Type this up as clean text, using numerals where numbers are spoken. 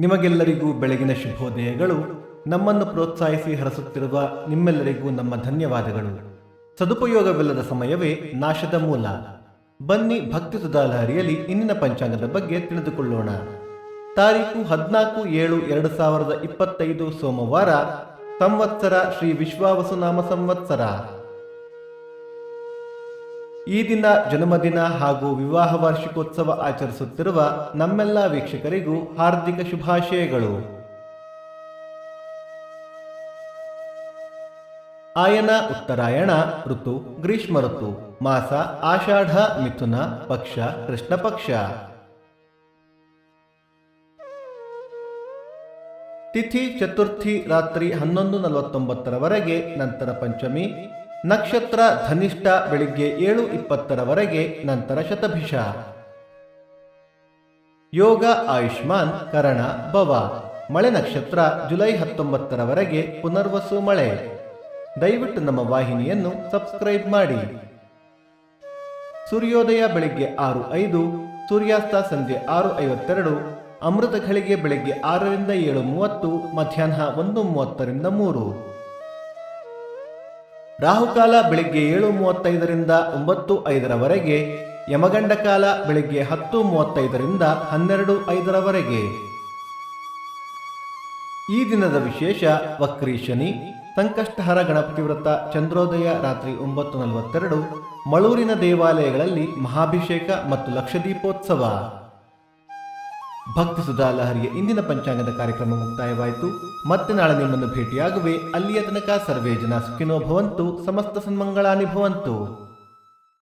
ನಿಮಗೆಲ್ಲರಿಗೂ ಬೆಳಗಿನ ಶುಭೋದಯಗಳು. ನಮ್ಮನ್ನು ಪ್ರೋತ್ಸಾಹಿಸಿ ಹರಸುತ್ತಿರುವ ನಿಮ್ಮೆಲ್ಲರಿಗೂ ನಮ್ಮ ಧನ್ಯವಾದಗಳು. ಸದುಪಯೋಗವಿಲ್ಲದ ಸಮಯವೇ ನಾಶದ ಮೂಲ. ಬನ್ನಿ ಭಕ್ತಿ ಸುಧಾಲಹರಿಯಲ್ಲಿ ಇಂದಿನ ಪಂಚಾಂಗದ ಬಗ್ಗೆ ತಿಳಿದುಕೊಳ್ಳೋಣ. ತಾರೀಕು 14/7/2025 ಸೋಮವಾರ. ಸಂವತ್ಸರ ಶ್ರೀ ವಿಶ್ವಾವಸುನಾಮ ಸಂವತ್ಸರ. ಈ ದಿನ ಜನ್ಮದಿನ ಹಾಗೂ ವಿವಾಹ ವಾರ್ಷಿಕೋತ್ಸವ ಆಚರಿಸುತ್ತಿರುವ ನಮ್ಮೆಲ್ಲ ವೀಕ್ಷಕರಿಗೂ ಹಾರ್ದಿಕ ಶುಭಾಶಯಗಳು. ಆಯನ ಉತ್ತರಾಯಣ ಋತು ಗ್ರೀಷ್ಮ ಋತು. ಮಾಸ ಆಷಾಢ ಮಿಥುನ. ಪಕ್ಷ ಕೃಷ್ಣ ಪಕ್ಷ. ತಿಥಿ ಚತುರ್ಥಿ ರಾತ್ರಿ 11:49 ನಂತರ ಪಂಚಮಿ. ನಕ್ಷತ್ರ ಧನಿಷ್ಠ ಬೆಳಿಗ್ಗೆ 7:20 ನಂತರ ಶತಭಿಷ. ಯೋಗ ಆಯುಷ್ಮಾನ್ ಕರಣ ಭವ. ಮಳೆ ನಕ್ಷತ್ರ ಜುಲೈ 19 ಪುನರ್ವಸು ಮಳೆ. ದಯವಿಟ್ಟು ನಮ್ಮ ವಾಹಿನಿಯನ್ನು ಸಬ್ಸ್ಕ್ರೈಬ್ ಮಾಡಿ. ಸೂರ್ಯೋದಯ ಬೆಳಿಗ್ಗೆ 6:05, ಸೂರ್ಯಾಸ್ತ ಸಂಜೆ 6:52, ಅಮೃತ ಘಳಿಗೆ ಬೆಳಿಗ್ಗೆ 6 ರಿಂದ 7:30, ಮಧ್ಯಾಹ್ನ 1:30 ರಿಂದ 3. ರಾಹುಕಾಲ ಬೆಳಿಗ್ಗೆ 7:35 ರಿಂದ 9:05, ಯಮಗಂಡ ಕಾಲ ಬೆಳಿಗ್ಗೆ 10:35 ರಿಂದ 12:05. ಈ ದಿನದ ವಿಶೇಷ ವಕ್ರೀ ಶನಿ, ಸಂಕಷ್ಟಹರ ಗಣಪತಿ ವ್ರತ, ಚಂದ್ರೋದಯ ರಾತ್ರಿ 9:42, ಮಳೂರಿನ ದೇವಾಲಯಗಳಲ್ಲಿ ಮಹಾಭಿಷೇಕ ಮತ್ತು ಲಕ್ಷದೀಪೋತ್ಸವ. ಭಕ್ತಿ ಸುಧಾಲಹರಿಯ ಇಂದಿನ ಪಂಚಾಂಗದ ಕಾರ್ಯಕ್ರಮ ಮುಕ್ತಾಯವಾಯಿತು. ಮತ್ತೆ ನಾಳೆ ನಿಮ್ಮನ್ನು ಭೇಟಿಯಾಗುವೆ. ಅಲ್ಲಿಯ ತನಕ ಸರ್ವೇ ಜನ ಸುಖಿನೋ ಭವಂತು. ಸಮಸ್ತ ಸನ್ಮಂಗಳಾನಿ ಭವಂತು.